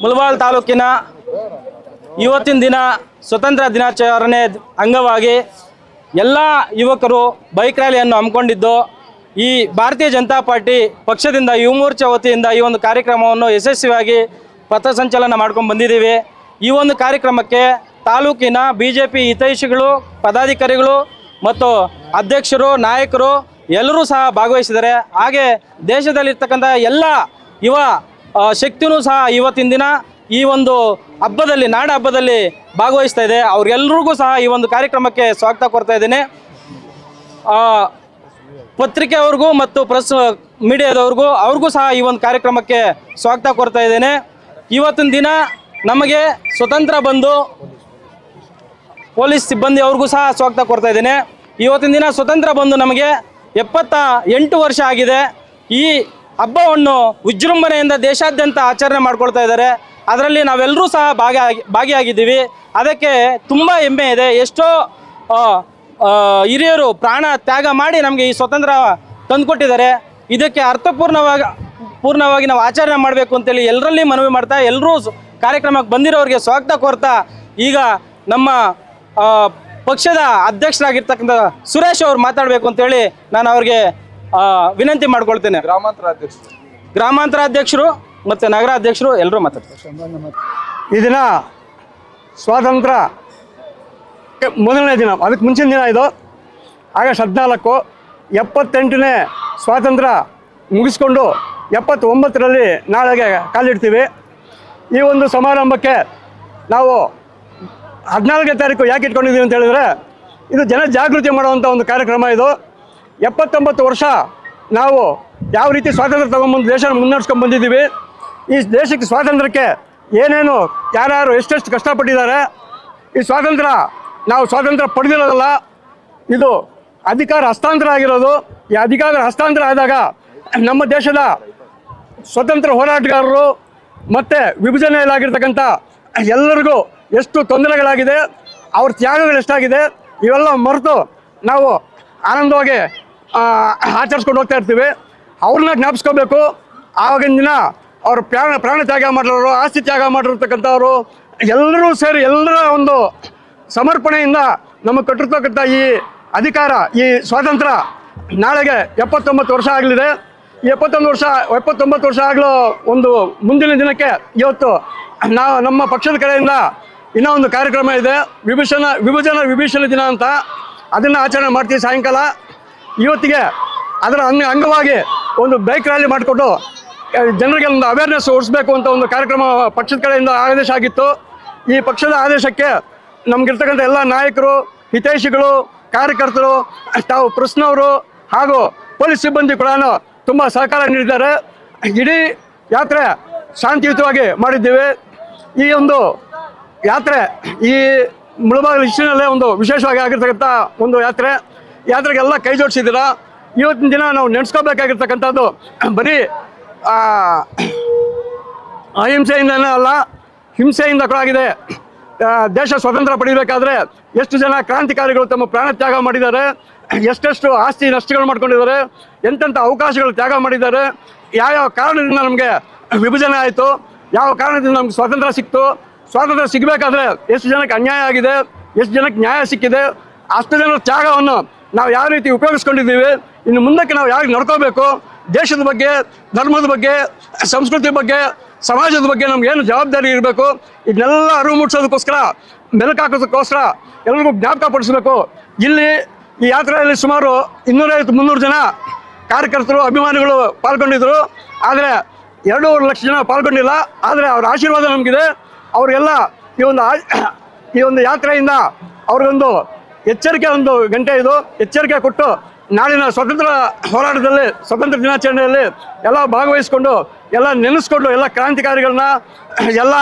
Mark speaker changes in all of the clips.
Speaker 1: ಮುಳಬಾಗಿಲು ತಾಲೂಕಿನ ಇವತ್ತಿನ ದಿನ ಸ್ವತಂತ್ರ ದಿನಾಚರಣೆ ಅಂಗವಾಗಿ ಎಲ್ಲ ಯುವಕರು ಬೈಕ್ ರ್ಯಾಲಿಯನ್ನು ಹಮ್ಮಿಕೊಂಡಿದ್ದು ಈ ಭಾರತೀಯ ಜನತಾ ಪಾರ್ಟಿ ಪಕ್ಷದಿಂದ ಯುವ ಮೋರ್ಚಾ ವತಿಯಿಂದ ಈ ಒಂದು ಕಾರ್ಯಕ್ರಮವನ್ನು ಯಶಸ್ವಿಯಾಗಿ ಪಥಸಂಚಲನ ಮಾಡ್ಕೊಂಡು ಬಂದಿದ್ದೀವಿ। ಈ ಒಂದು ಕಾರ್ಯಕ್ರಮಕ್ಕೆ ತಾಲೂಕಿನ ಬಿಜೆಪಿ ಹಿತೈಷಿಗಳು, ಪದಾಧಿಕಾರಿಗಳು ಮತ್ತು ಅಧ್ಯಕ್ಷರು, ನಾಯಕರು ಎಲ್ಲರೂ ಸಹ ಭಾಗವಹಿಸಿದ್ದಾರೆ। ಹಾಗೆ ದೇಶದಲ್ಲಿರ್ತಕ್ಕಂಥ ಎಲ್ಲ ಯುವ ಶಕ್ತಿನೂ ಸಹ ಇವತ್ತಿನ ದಿನ ಈ ಒಂದು ಹಬ್ಬದಲ್ಲಿ, ನಾಡ ಹಬ್ಬದಲ್ಲಿ ಭಾಗವಹಿಸ್ತಾ ಇದೆ। ಅವ್ರೆಲ್ಲರಿಗೂ ಸಹ ಈ ಒಂದು ಕಾರ್ಯಕ್ರಮಕ್ಕೆ ಸ್ವಾಗತ ಕೋರ್ತಾ ಇದ್ದೇನೆ। ಪತ್ರಿಕೆಯವ್ರಿಗೂ ಮತ್ತು ಪ್ರೆಸ್ ಮೀಡಿಯಾದವ್ರಿಗೂ ಅವ್ರಿಗೂ ಸಹ ಈ ಒಂದು ಕಾರ್ಯಕ್ರಮಕ್ಕೆ ಸ್ವಾಗತ ಕೋರ್ತಾ ಇದ್ದೇನೆ। ಇವತ್ತಿನ ದಿನ ನಮಗೆ ಸ್ವತಂತ್ರ ಬಂದು ಪೊಲೀಸ್ ಸಿಬ್ಬಂದಿ ಅವ್ರಿಗೂ ಸಹ ಸ್ವಾಗತ ಕೋರ್ತಾ ಇದ್ದೇನೆ। ಇವತ್ತಿನ ದಿನ ಸ್ವತಂತ್ರ ಬಂದು ನಮಗೆ 78 ವರ್ಷ ಆಗಿದೆ। ಈ ಹಬ್ಬವನ್ನು ವಿಜೃಂಭಣೆಯಿಂದ ದೇಶಾದ್ಯಂತ ಆಚರಣೆ ಮಾಡ್ಕೊಳ್ತಾ ಇದ್ದಾರೆ। ಅದರಲ್ಲಿ ನಾವೆಲ್ಲರೂ ಸಹ ಭಾಗಿಯಾಗಿದ್ದೀವಿ। ಅದಕ್ಕೆ ತುಂಬ ಹೆಮ್ಮೆ ಇದೆ। ಎಷ್ಟೋ ಹಿರಿಯರು ಪ್ರಾಣ ತ್ಯಾಗ ಮಾಡಿ ನಮಗೆ ಈ ಸ್ವತಂತ್ರ ತಂದುಕೊಟ್ಟಿದ್ದಾರೆ। ಇದಕ್ಕೆ ಪೂರ್ಣವಾಗಿ ನಾವು ಆಚರಣೆ ಮಾಡಬೇಕು ಅಂತೇಳಿ ಎಲ್ಲರಲ್ಲಿ ಮನವಿ ಮಾಡ್ತಾ, ಎಲ್ಲರೂ ಕಾರ್ಯಕ್ರಮಕ್ಕೆ ಬಂದಿರೋರಿಗೆ ಸ್ವಾಗತ ಕೋರ್ತಾ, ಈಗ ನಮ್ಮ ಪಕ್ಷದ ಅಧ್ಯಕ್ಷರಾಗಿರ್ತಕ್ಕಂಥ ಸುರೇಶ್ ಅವರು ಮಾತಾಡಬೇಕು ಅಂತೇಳಿ ನಾನು ಅವ್ರಿಗೆ ವಿನಂತಿ ಮಾಡ್ಕೊಳ್ತೇನೆ। ಗ್ರಾಮಾಂತರ ಅಧ್ಯಕ್ಷರು ಮತ್ತು ನಗರ ಅಧ್ಯಕ್ಷರು ಎಲ್ಲರೂ ಮಾತಾಡ್ತಾರೆ।
Speaker 2: ಈ ದಿನ ಸ್ವಾತಂತ್ರ್ಯ ಮೊದಲನೇ ದಿನ, ಅದಕ್ಕೆ ಮುಂಚಿನ ದಿನ ಇದು ಆಗಸ್ಟ್ 14, 78ನೇ ಸ್ವಾತಂತ್ರ್ಯ ಮುಗಿಸ್ಕೊಂಡು 79ರಲ್ಲಿ ನಾಳೆಗೆ ಕಾಲಿಡ್ತೀವಿ। ಈ ಒಂದು ಸಮಾರಂಭಕ್ಕೆ ನಾವು 14ನೇ ತಾರೀಕು ಯಾಕೆ ಇಟ್ಕೊಂಡಿದ್ದೀವಿ ಅಂತ ಹೇಳಿದ್ರೆ, ಇದು ಜನ ಜಾಗೃತಿ ಮಾಡುವಂಥ ಒಂದು ಕಾರ್ಯಕ್ರಮ ಇದು। 79 ವರ್ಷ ನಾವು ಯಾವ ರೀತಿ ಸ್ವಾತಂತ್ರ್ಯ ತೊಗೊಂಬಂದು ದೇಶ ಮುನ್ನಡೆಸ್ಕೊಂಡು ಬಂದಿದ್ದೀವಿ। ಈ ದೇಶಕ್ಕೆ ಸ್ವಾತಂತ್ರ್ಯಕ್ಕೆ ಏನೇನು ಯಾರ್ಯಾರು ಎಷ್ಟೆಷ್ಟು ಕಷ್ಟಪಟ್ಟಿದ್ದಾರೆ। ಈ ಸ್ವಾತಂತ್ರ್ಯ ನಾವು ಸ್ವಾತಂತ್ರ್ಯ ಪಡೆದಿರೋದಲ್ಲ, ಇದು ಅಧಿಕಾರ ಹಸ್ತಾಂತರ ಆಗಿರೋದು। ಈ ಅಧಿಕಾರ ಹಸ್ತಾಂತರ ಆದಾಗ ನಮ್ಮ ದೇಶದ ಸ್ವತಂತ್ರ ಹೋರಾಟಗಾರರು ಮತ್ತು ವಿಭಜನೆಯಲ್ಲಾಗಿರ್ತಕ್ಕಂಥ ಎಲ್ಲರಿಗೂ ಎಷ್ಟು ತೊಂದರೆಗಳಾಗಿದೆ, ಅವ್ರ ತ್ಯಾಗಗಳು ಎಷ್ಟಾಗಿದೆ, ಇವೆಲ್ಲ ಮರೆತು ನಾವು ಆನಂದವಾಗಿ ಆಚರಿಸ್ಕೊಂಡು ಹೋಗ್ತಾ ಇರ್ತೀವಿ। ಅವ್ರನ್ನ ಜ್ಞಾಪಿಸ್ಕೋಬೇಕು। ಆವಾಗಿನ ದಿನ ಅವ್ರ ಪ್ರಾಣ ತ್ಯಾಗ ಮಾಡಿರೋರು, ಆಸ್ತಿ ತ್ಯಾಗ ಮಾಡಿರ್ತಕ್ಕಂಥವ್ರು ಎಲ್ಲರೂ ಸೇರಿ ಎಲ್ಲರ ಒಂದು ಸಮರ್ಪಣೆಯಿಂದ ನಮಗೆ ಕಟ್ಟಿರ್ತಕ್ಕಂಥ ಈ ಅಧಿಕಾರ, ಈ ಸ್ವಾತಂತ್ರ್ಯ ನಾಳೆಗೆ 79 ವರ್ಷ ಆಗಲಿದೆ। ಈ 79 ವರ್ಷ ಆಗಲು ಒಂದು ಮುಂದಿನ ದಿನಕ್ಕೆ ಇವತ್ತು ನಮ್ಮ ಪಕ್ಷದ ಕಡೆಯಿಂದ ಇನ್ನೂ ಒಂದು ಕಾರ್ಯಕ್ರಮ ಇದೆ, ವಿಭಜನ ದಿನ ಅಂತ, ಅದನ್ನು ಆಚರಣೆ ಮಾಡ್ತೀವಿ ಸಾಯಂಕಾಲ। ಇವತ್ತಿಗೆ ಅದರ ಅಂಗವಾಗಿ ಒಂದು ಬೈಕ್ ರ್ಯಾಲಿ ಮಾಡಿಕೊಂಡು ಜನರಿಗೆ ಒಂದು ಅವೇರ್ನೆಸ್ ಓಡಿಸ್ಬೇಕು ಅಂತ ಒಂದು ಕಾರ್ಯಕ್ರಮ ಪಕ್ಷದ ಕಡೆಯಿಂದ ಆದೇಶ ಆಗಿತ್ತು। ಈ ಪಕ್ಷದ ಆದೇಶಕ್ಕೆ ನಮಗಿರ್ತಕ್ಕಂಥ ಎಲ್ಲ ನಾಯಕರು, ಹಿತೈಷಿಗಳು, ಕಾರ್ಯಕರ್ತರು, ತಾವು ಪ್ರೆಸ್ನವರು ಹಾಗೂ ಪೊಲೀಸ್ ಸಿಬ್ಬಂದಿ ಕೂಡ ತುಂಬ ಸಹಕಾರ ನೀಡಿದ್ದಾರೆ। ಇಡೀ ಯಾತ್ರೆ ಶಾಂತಿಯುತವಾಗಿ ಮಾಡಿದ್ದೀವಿ। ಈ ಒಂದು ಯಾತ್ರೆ ಈ ಮುಳಬಾಗಿಲು ಹಿಸ್ಟ್ರಿನಲ್ಲೇ ಒಂದು ವಿಶೇಷವಾಗಿ ಆಗಿರ್ತಕ್ಕಂಥ ಒಂದು ಯಾತ್ರೆಗೆಲ್ಲ ಕೈ ಜೋಡಿಸಿದ್ದೀರಾ। ಇವತ್ತಿನ ದಿನ ನಾವು ನೆನೆಸ್ಕೋಬೇಕಾಗಿರ್ತಕ್ಕಂಥದ್ದು ಬರೀ ಅಹಿಂಸೆಯಿಂದನೇ ಅಲ್ಲ, ಹಿಂಸೆಯಿಂದ ಕೂಡ ಆಗಿದೆ। ದೇಶ ಸ್ವತಂತ್ರ ಪಡಿಬೇಕಾದ್ರೆ ಎಷ್ಟು ಜನ ಕ್ರಾಂತಿಕಾರಿಗಳು ತಮ್ಮ ಪ್ರಾಣ ತ್ಯಾಗ ಮಾಡಿದ್ದಾರೆ, ಎಷ್ಟೆಷ್ಟು ಆಸ್ತಿ ನಷ್ಟಗಳು ಮಾಡ್ಕೊಂಡಿದ್ದಾರೆ, ಎಂತೆಂಥ ಅವಕಾಶಗಳು ತ್ಯಾಗ ಮಾಡಿದ್ದಾರೆ, ಯಾವ್ಯಾವ ಕಾರಣದಿಂದ ನಮಗೆ ವಿಭಜನೆ ಆಯಿತು, ಯಾವ ಕಾರಣದಿಂದ ನಮ್ಗೆ ಸ್ವಾತಂತ್ರ್ಯ ಸಿಕ್ತು, ಸ್ವಾತಂತ್ರ್ಯ ಸಿಗಬೇಕಾದ್ರೆ ಎಷ್ಟು ಜನಕ್ಕೆ ಅನ್ಯಾಯ ಆಗಿದೆ, ಎಷ್ಟು ಜನಕ್ಕೆ ನ್ಯಾಯ ಸಿಕ್ಕಿದೆ, ಅಷ್ಟು ಜನರ ತ್ಯಾಗವನ್ನು ನಾವು ಯಾವ ರೀತಿ ಉಪಯೋಗಿಸ್ಕೊಂಡಿದ್ದೀವಿ, ಇನ್ನು ಮುಂದಕ್ಕೆ ನಾವು ಯಾಕೆ ನಡ್ಕೋಬೇಕು, ದೇಶದ ಬಗ್ಗೆ, ಧರ್ಮದ ಬಗ್ಗೆ, ಸಂಸ್ಕೃತಿ ಬಗ್ಗೆ, ಸಮಾಜದ ಬಗ್ಗೆ ನಮ್ಗೆ ಏನು ಜವಾಬ್ದಾರಿ ಇರಬೇಕು, ಇದನ್ನೆಲ್ಲ ಅರಿವು ಮೂಡಿಸೋದಕ್ಕೋಸ್ಕರ, ಮೆಲುಕಾಕೋದಕ್ಕೋಸ್ಕರ ಎಲ್ಲರಿಗೂ ಜ್ಞಾಪಕ ಪಡಿಸಬೇಕು। ಇಲ್ಲಿ ಈ ಯಾತ್ರೆಯಲ್ಲಿ ಸುಮಾರು 250-300 ಜನ ಕಾರ್ಯಕರ್ತರು, ಅಭಿಮಾನಿಗಳು ಪಾಲ್ಗೊಂಡಿದ್ದರು। ಆದರೆ 2.5 ಲಕ್ಷ ಜನ ಪಾಲ್ಗೊಂಡಿಲ್ಲ। ಆದರೆ ಅವರ ಆಶೀರ್ವಾದ ನಮಗಿದೆ। ಅವರಿಗೆಲ್ಲ ಈ ಒಂದು ಯಾತ್ರೆಯಿಂದ ಅವ್ರಿಗೊಂದು ಎಚ್ಚರಿಕೆ, ಒಂದು ಗಂಟೆ ಇದು ಎಚ್ಚರಿಕೆ ಕೊಟ್ಟು ನಾಳಿನ ಸ್ವತಂತ್ರ ಹೋರಾಟದಲ್ಲಿ, ಸ್ವತಂತ್ರ ದಿನಾಚರಣೆಯಲ್ಲಿ ಎಲ್ಲ ಭಾಗವಹಿಸ್ಕೊಂಡು, ಎಲ್ಲ ನೆನೆಸ್ಕೊಂಡು, ಎಲ್ಲ ಕ್ರಾಂತಿಕಾರಿಗಳನ್ನ, ಎಲ್ಲ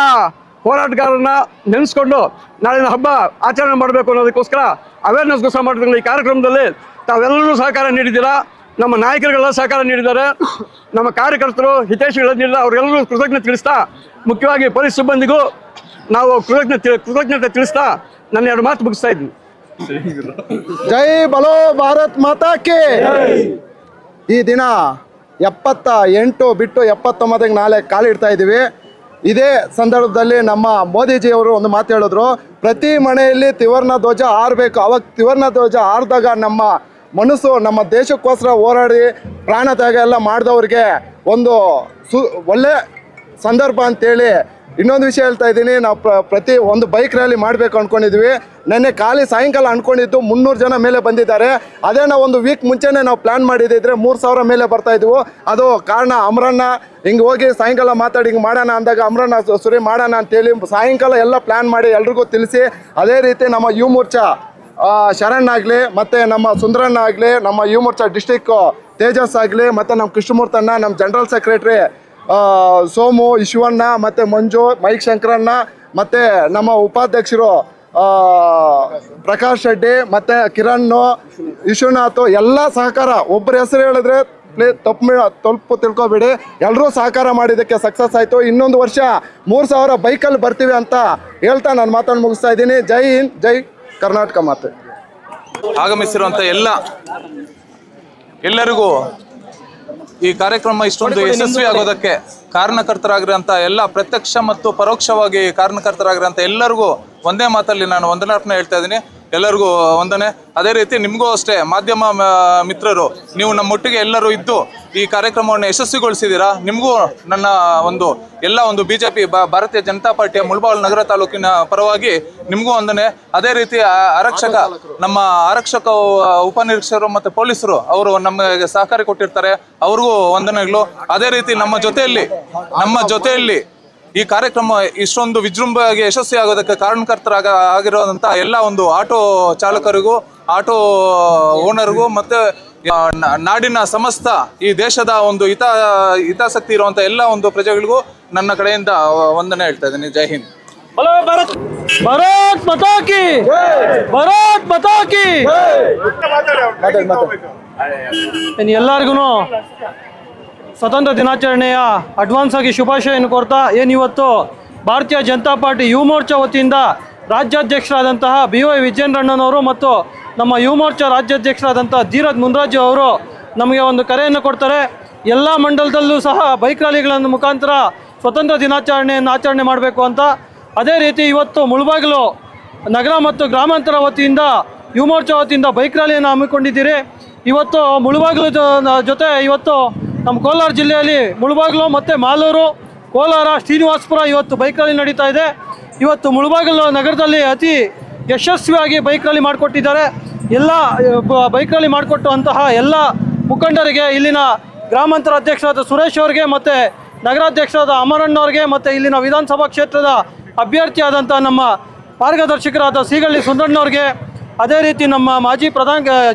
Speaker 2: ಹೋರಾಟಗಾರರನ್ನ ನೆನೆಸ್ಕೊಂಡು ನಾಳಿನ ಹಬ್ಬ ಆಚರಣೆ ಮಾಡಬೇಕು ಅನ್ನೋದಕ್ಕೋಸ್ಕರ, ಅವೇರ್ನೆಸ್ಗೋಸ್ಕರ ಮಾಡಿದ ಈ ಕಾರ್ಯಕ್ರಮದಲ್ಲಿ ತಾವೆಲ್ಲರೂ ಸಹಕಾರ ನೀಡಿದ್ದೀರಾ। ನಮ್ಮ ನಾಯಕರುಗಳೆಲ್ಲ ಸಹಕಾರ ನೀಡಿದ್ದಾರೆ, ನಮ್ಮ ಕಾರ್ಯಕರ್ತರು, ಹಿತೈಷಿಗಳು ನೀಡಿದ ಅವರೆಲ್ಲರೂ ಕೃತಜ್ಞತೆ ತಿಳಿಸ್ತಾ, ಮುಖ್ಯವಾಗಿ ಪೊಲೀಸ್ ಸಿಬ್ಬಂದಿಗೂ ನಾವು ಕೃತಜ್ಞತೆ ತಿಳಿಸ್ತಾ ನನ್ನ 2 ಮಾತು ಮುಗಿಸ್ತಾ ಇದ್ದೀನಿ।
Speaker 3: ಜೈ ಬಲೋ ಭಾರತ್ ಮಾತಾ ಕಿ। ಈ ದಿನ 78 ಬಿಟ್ಟು 79ಗೆ ನಾಳೆ ಕಾಲಿಡ್ತಾ ಇದ್ದೀವಿ। ಇದೇ ಸಂದರ್ಭದಲ್ಲಿ ನಮ್ಮ ಮೋದಿಜಿಯವರು ಒಂದು ಮಾತು ಹೇಳಿದ್ರು, ಪ್ರತಿ ಮನೆಯಲ್ಲಿ ತ್ರಿವರ್ಣ ಧ್ವಜ ಹಾರಬೇಕು. ಅವಾಗ ತ್ರಿವರ್ಣ ಧ್ವಜ ಹಾರಿದಾಗ ನಮ್ಮ ಮನಸ್ಸು ನಮ್ಮ ದೇಶಕ್ಕೋಸ್ಕರ ಹೋರಾಡಿ ಪ್ರಾಣ ತ್ಯಾಗ ಎಲ್ಲ ಮಾಡಿದವ್ರಿಗೆ ಒಂದು ಒಳ್ಳೆ ಸಂದರ್ಭ ಅಂತೇಳಿ ಇನ್ನೊಂದು ವಿಷಯ ಹೇಳ್ತಾ ಇದ್ದೀನಿ. ನಾವು ಪ್ರತಿ ಒಂದು ಬೈಕ್ ರ್ಯಾಲಿ ಮಾಡಬೇಕು ಅಂದ್ಕೊಂಡಿದ್ವಿ. ನೆನ್ನೆ ಸಾಯಂಕಾಲ ಅಂದ್ಕೊಂಡಿದ್ದು 300 ಜನ ಮೇಲೆ ಬಂದಿದ್ದಾರೆ. ಅದೇ ನಾವು ಒಂದು ವೀಕ್ ಮುಂಚೆನೇ ನಾವು ಪ್ಲ್ಯಾನ್ ಮಾಡಿದ್ದಿದ್ರೆ 3000 ಮೇಲೆ ಬರ್ತಾಯಿದ್ವು. ಅದು ಕಾರಣ ಅಮರಣ್ಣ ಹಿಂಗೆ ಹೋಗಿ ಸಾಯಂಕಾಲ ಮಾತಾಡಿ ಹಿಂಗೆ ಮಾಡೋಣ ಅಂದಾಗ ಅಮರಣ್ಣ ಸುರಿ ಮಾಡೋಣ ಅಂತೇಳಿ ಸಾಯಂಕಾಲ ಎಲ್ಲ ಪ್ಲ್ಯಾನ್ ಮಾಡಿ ಎಲ್ರಿಗೂ ತಿಳಿಸಿ, ಅದೇ ರೀತಿ ನಮ್ಮ ಯುವ ಮೋರ್ಚಾ ಶರಣ್ ಆಗಲಿ, ಮತ್ತು ನಮ್ಮ ಸುಂದರಣ್ಣ ಆಗಲಿ, ನಮ್ಮ ಯುವ ಮೋರ್ಚಾ ಡಿಸ್ಟಿಕ್ ತೇಜಸ್ ಆಗಲಿ, ಮತ್ತು ನಮ್ಮ ಕೃಷ್ಣಮೂರ್ತಣ್ಣ, ನಮ್ಮ ಜನರಲ್ ಸೆಕ್ರೆಟ್ರಿ ಸೋಮು, ಈಶ್ವಣ್ಣ, ಮತ್ತು ಮಂಜು, ಮೈಕ್ ಶಂಕರಣ್ಣ, ಮತ್ತು ನಮ್ಮ ಉಪಾಧ್ಯಕ್ಷರು ಪ್ರಕಾಶ್ ರೆಡ್ಡಿ, ಮತ್ತು ಕಿರಣ್, ವಿಶ್ವನಾಥ್ ಎಲ್ಲ ಸಹಕಾರ. ಒಬ್ಬರ ಹೆಸರು ಹೇಳಿದ್ರೆ ತಪ್ಪು ತಿಳ್ಕೊಬೇಡಿ, ಎಲ್ಲರೂ ಸಹಕಾರ ಮಾಡಿದ್ದಕ್ಕೆ ಸಕ್ಸಸ್ ಆಯಿತು. ಇನ್ನೊಂದು ವರ್ಷ 3000 ಬೈಕಲ್ಲಿ ಬರ್ತೀವಿ ಅಂತ ಹೇಳ್ತಾ ನಾನು ಮಾತನ್ನು ಮುಗಿಸ್ತಾ ಇದ್ದೀನಿ. ಜೈ ಹಿಂದ್, ಜೈ ಕರ್ನಾಟಕ ಮಾತೆ.
Speaker 4: ಆಗಮಿಸಿರುವಂಥ ಎಲ್ಲರಿಗೂ ಈ ಕಾರ್ಯಕ್ರಮ ಇಷ್ಟೊಂದು ಯಶಸ್ವಿ ಆಗೋದಕ್ಕೆ ಕಾರಣಕರ್ತರಾಗಿರುವಂಥ ಎಲ್ಲ ಪ್ರತ್ಯಕ್ಷ ಮತ್ತು ಪರೋಕ್ಷವಾಗಿ ಕಾರಣಕರ್ತರಾಗಿರುವಂಥ ಎಲ್ಲರಿಗೂ ಒಂದೇ ಮಾತಲ್ಲಿ ನಾನು ವಂದನಾರ್ಪಣೆ ಹೇಳ್ತಾ ಇದ್ದೀನಿ. ಎಲ್ಲರಿಗೂ ವಂದನೆ. ಅದೇ ರೀತಿ ನಿಮಗೂ ಅಷ್ಟೇ, ಮಾಧ್ಯಮ ಮಿತ್ರರು, ನೀವು ನಮ್ಮೊಟ್ಟಿಗೆ ಎಲ್ಲರೂ ಇದ್ದು ಈ ಕಾರ್ಯಕ್ರಮವನ್ನು ಯಶಸ್ವಿಗೊಳಿಸಿದ್ದೀರಾ. ನಿಮಗೂ ನನ್ನ ಒಂದು BJP ಭಾರತೀಯ ಜನತಾ ಪಾರ್ಟಿಯ ಮುಳಬಾಗಿಲು ನಗರ ತಾಲೂಕಿನ ಪರವಾಗಿ ನಿಮಗೂ ವಂದನೆ. ಅದೇ ರೀತಿ ನಮ್ಮ ಆರಕ್ಷಕ ಉಪನಿರೀಕ್ಷಕರು ಮತ್ತು ಪೊಲೀಸರು ಅವರು ನಮಗೆ ಸಹಕಾರ ಕೊಟ್ಟಿರ್ತಾರೆ, ಅವ್ರಿಗೂ ವಂದನೆಗಳು. ಅದೇ ರೀತಿ ನಮ್ಮ ಜೊತೆಯಲ್ಲಿ ಈ ಕಾರ್ಯಕ್ರಮ ಇಷ್ಟೊಂದು ವಿಜೃಂಭವಾಗಿ ಯಶಸ್ವಿ ಆಗೋದಕ್ಕೆ ಕಾರಣಕರ್ತರಾಗಿರುವಂಥ ಎಲ್ಲ ಒಂದು ಆಟೋ ಚಾಲಕರಿಗೂ, ಆಟೋ ಓನರ್ಗೂ, ಮತ್ತು ನಾಡಿನ ಸಮಸ್ತ ಈ ದೇಶದ ಒಂದು ಹಿತಾಸಕ್ತಿ ಇರುವಂಥ ಎಲ್ಲ ಒಂದು ಪ್ರಜೆಗಳಿಗೂ ನನ್ನ ಕಡೆಯಿಂದ ವಂದನೆ ಹೇಳ್ತಾ ಇದ್ದೀನಿ. ಜೈ ಹಿಂದ್.
Speaker 1: ಭಾರತ್ ಮಾತಾ ಕಿ, ಭಾರತ್ ಮಾತಾ ಕಿ. ಎಲ್ಲರಿಗೂ ಸ್ವತಂತ್ರ ದಿನಾಚರಣೆಯ ಅಡ್ವಾನ್ಸ್ ಆಗಿ ಶುಭಾಶಯವನ್ನು ಕೋರ್ತಾ, ಇವತ್ತು ಭಾರತೀಯ ಜನತಾ ಪಾರ್ಟಿ ಯುವ ಮೋರ್ಚಾ ವತಿಯಿಂದ ರಾಜ್ಯಾಧ್ಯಕ್ಷರಾದಂತಹ BY ವಿಜಯೇಂದ್ರಣ್ಣನವರು ಮತ್ತು ನಮ್ಮ ಯುವ ಮೋರ್ಚಾ ರಾಜ್ಯಾಧ್ಯಕ್ಷರಾದಂಥ ಧೀರಜ್ ಮುನ್ರಾಜು ಅವರು ನಮಗೆ ಒಂದು ಕರೆಯನ್ನು ಕೊಡ್ತಾರೆ. ಎಲ್ಲ ಮಂಡಲದಲ್ಲೂ ಸಹ ಬೈಕ್ ರ್ಯಾಲಿಗಳನ್ನು ಮುಖಾಂತರ ಸ್ವತಂತ್ರ ದಿನಾಚರಣೆಯನ್ನು ಆಚರಣೆ ಮಾಡಬೇಕು ಅಂತ. ಅದೇ ರೀತಿ ಇವತ್ತು ಮುಳಬಾಗಿಲು ನಗರ ಮತ್ತು ಗ್ರಾಮಾಂತರ ವತಿಯಿಂದ ಯುವ ಮೋರ್ಚಾ ವತಿಯಿಂದ ಬೈಕ್ ರ್ಯಾಲಿಯನ್ನು ಹಮ್ಮಿಕೊಂಡಿದ್ದೀರಿ. ಇವತ್ತು ಮುಳಬಾಗಿಲು ಜೊತೆ ಇವತ್ತು ನಮ್ಮ ಕೋಲಾರ ಜಿಲ್ಲೆಯಲ್ಲಿ ಮುಳಬಾಗಿಲು ಮತ್ತು ಮಾಲೂರು, ಕೋಲಾರ, ಶ್ರೀನಿವಾಸಪುರ ಇವತ್ತು ಬೈಕ್ ರ್ಯಾಲಿ ನಡೀತಾ ಇದೆ. ಇವತ್ತು ಮುಳಬಾಗಿಲು ನಗರದಲ್ಲಿ ಅತಿ ಯಶಸ್ವಿಯಾಗಿ ಬೈಕ್ ರ್ಯಾಲಿ ಮಾಡಿಕೊಟ್ಟಿದ್ದಾರೆ. ಎಲ್ಲ ಬೈಕ್ ರ್ಯಾಲಿ ಮಾಡಿಕೊಟ್ಟಂತಹ ಎಲ್ಲ ಮುಖಂಡರಿಗೆ, ಇಲ್ಲಿನ ಗ್ರಾಮಾಂತರ ಅಧ್ಯಕ್ಷರಾದ ಸುರೇಶ್ ಅವರಿಗೆ, ಮತ್ತು ನಗರಾಧ್ಯಕ್ಷರಾದ ಅಮರಣ್ಣವ್ರಿಗೆ, ಮತ್ತು ಇಲ್ಲಿನ ವಿಧಾನಸಭಾ ಕ್ಷೇತ್ರದ ಅಭ್ಯರ್ಥಿಯಾದಂಥ ನಮ್ಮ ಮಾರ್ಗದರ್ಶಕರಾದ ಸೀಗಳ್ಳಿ ಸುಂದರಣ್ಣವ್ರಿಗೆ, ಅದೇ ರೀತಿ ನಮ್ಮ ಮಾಜಿ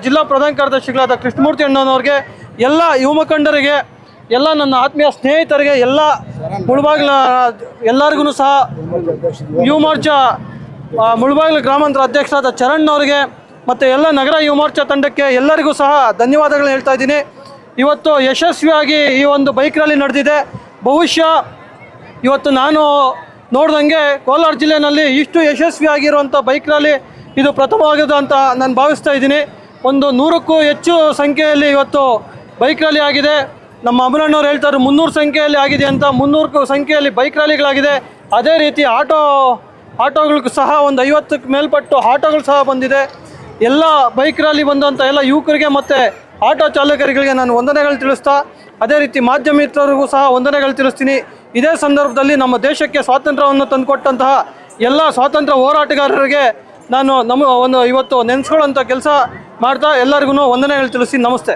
Speaker 1: ಜಿಲ್ಲಾ ಪ್ರಧಾನ ಕಾರ್ಯದರ್ಶಿಗಳಾದ ಕೃಷ್ಣಮೂರ್ತಿ ಅಣ್ಣನವ್ರಿಗೆ, ಎಲ್ಲ ಯುವ ಮುಖಂಡರಿಗೆ, ಎಲ್ಲ ನನ್ನ ಆತ್ಮೀಯ ಸ್ನೇಹಿತರಿಗೆ, ಎಲ್ಲ ಮುಳಬಾಗಿಲ ಎಲ್ಲರಿಗೂ ಸಹ ಯುವ ಮೋರ್ಚಾ ಮುಳಬಾಗಿಲು ಗ್ರಾಮಾಂತರ ಅಧ್ಯಕ್ಷರಾದ ಚರಣ್ಣವ್ರಿಗೆ ಮತ್ತು ಎಲ್ಲ ನಗರ ಯುವ ಮೋರ್ಚಾ ತಂಡಕ್ಕೆ ಎಲ್ಲರಿಗೂ ಸಹ ಧನ್ಯವಾದಗಳನ್ನ ಹೇಳ್ತಾ ಇದ್ದೀನಿ. ಇವತ್ತು ಯಶಸ್ವಿಯಾಗಿ ಈ ಒಂದು ಬೈಕ್ ರ್ಯಾಲಿ ನಡೆದಿದೆ. ಬಹುಶಃ ಇವತ್ತು ನಾನು ನೋಡ್ದಂಗೆ ಕೋಲಾರ ಜಿಲ್ಲೆಯಲ್ಲಿ ಇಷ್ಟು ಯಶಸ್ವಿಯಾಗಿರುವಂಥ ಬೈಕ್ ರ್ಯಾಲಿ ಇದು ಪ್ರಥಮವಾಗಿದೆ ಅಂತ ನಾನು ಭಾವಿಸ್ತಾ ಇದ್ದೀನಿ. ಒಂದು 100ಕ್ಕೂ ಹೆಚ್ಚು ಸಂಖ್ಯೆಯಲ್ಲಿ ಇವತ್ತು ಬೈಕ್ ರ್ಯಾಲಿ ಆಗಿದೆ. ನಮ್ಮ ಅಮರಣ್ಣವ್ರು ಹೇಳ್ತಾರೆ 300 ಸಂಖ್ಯೆಯಲ್ಲಿ ಆಗಿದೆ ಅಂತ. 300 ಸಂಖ್ಯೆಯಲ್ಲಿ ಬೈಕ್ ರ್ಯಾಲಿಗಳಾಗಿದೆ. ಅದೇ ರೀತಿ ಆಟೋಗಳಿಗೂ ಸಹ ಒಂದು 50ಕ್ಕೆ ಮೇಲ್ಪಟ್ಟು ಆಟೋಗಳು ಸಹ ಬಂದಿದೆ. ಎಲ್ಲ ಬೈಕ್ ರ್ಯಾಲಿ ಬಂದಂಥ ಎಲ್ಲ ಯುವಕರಿಗೆ ಮತ್ತು ಆಟೋ ಚಾಲಕರಿಗೆ ನಾನು ವಂದನೆಗಳು ತಿಳಿಸ್ತಾ, ಅದೇ ರೀತಿ ಮಾಧ್ಯಮ ಮಿತ್ರರಿಗೂ ಸಹ ವಂದನೆಗಳು ತಿಳಿಸ್ತೀನಿ. ಇದೇ ಸಂದರ್ಭದಲ್ಲಿ ನಮ್ಮ ದೇಶಕ್ಕೆ ಸ್ವಾತಂತ್ರ್ಯವನ್ನು ತಂದುಕೊಟ್ಟಂತಹ ಎಲ್ಲ ಸ್ವಾತಂತ್ರ್ಯ ಹೋರಾಟಗಾರರಿಗೆ ನಾನು ಇವತ್ತು ನೆನೆಸ್ಕೊಳ್ಳೋಂಥ ಕೆಲಸ ಮಾಡ್ತಾ ಎಲ್ಲರಿಗೂ ವಂದನೆಗಳು ತಿಳಿಸಿ ನಮಸ್ತೆ.